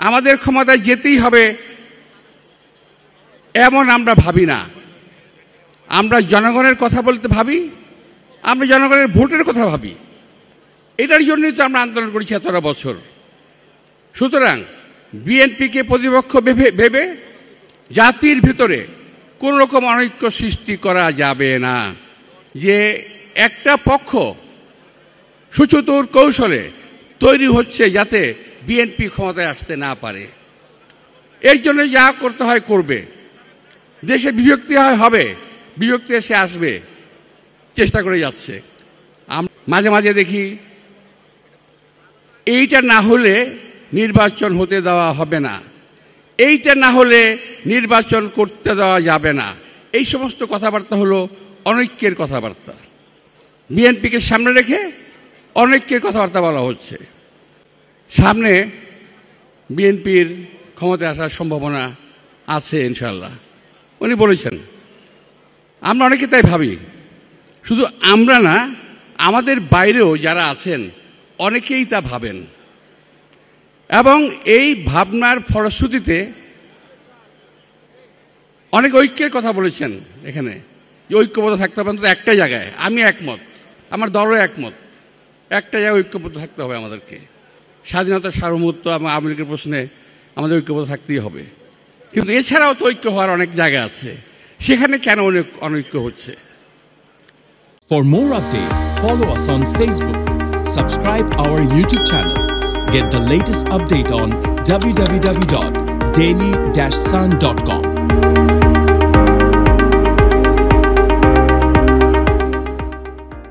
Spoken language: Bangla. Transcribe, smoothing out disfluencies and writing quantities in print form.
আমাদের ক্ষমতায় যেতেই হবে এমন আমরা ভাবি না। আমরা জনগণের কথা বলতে ভাবি, আমরা জনগণের ভোটের কথা ভাবি। এটার জন্যই তো আমরা আন্দোলন করেছি এতটা বছর। সুতরাং বিএনপিকে প্রতিপক্ষ ভেবে জাতির ভিতরে কোন রকম অনৈক্য সৃষ্টি করা যাবে না, যে একটা পক্ষ সুচতুর কৌশলে তৈরি হচ্ছে যাতে বিএনপি ক্ষমতায় আসতে না পারে। এর জন্য যা করতে হয় করবে, দেশে বিভক্তি হবে, বিভক্তি এসে আসবে, চেষ্টা করে যাচ্ছে। মাঝে মাঝে দেখি এইটা না হলে নির্বাচন হতে দেওয়া হবে না, এইটা না হলে নির্বাচন করতে দেওয়া যাবে না। এই সমস্ত কথাবার্তা হলো অনৈক্যের কথাবার্তা। বিএনপিকে সামনে রেখে অনৈক্যের কথাবার্তা বলা হচ্ছে। সামনে বিএনপির ক্ষমতায় আসার সম্ভাবনা আছে ইনশাল্লাহ, উনি বলেছেন। আমরা অনেকে তাই ভাবি, শুধু আমরা না, আমাদের বাইরেও যারা আছেন অনেকেই তা ভাবেন। এবং এই ভাবনার ফলশ্রুতিতে অনেক ঐক্যের কথা বলেছেন এখানে, যে ঐক্যবদ্ধ থাকতে হবে অন্তত একটা জায়গায়। আমি একমত, আমার দলও একমত, একটা জায়গায় ঐক্যবদ্ধ থাকতে হবে আমাদেরকে। স্বাধীনতা, সার্বভৌমত্ব এবং আওয়ামী লীগের প্রশ্নে আমাদের ঐক্যবদ্ধ থাকতেই হবে। কিন্তু এছাড়াও তো ঐক্য হওয়ার অনেক জায়গা আছে, সেখানে কেন অনৈক্য হচ্ছে? For more updates, follow us on Facebook, subscribe our YouTube channel, get the latest update on www.daily-sun.com.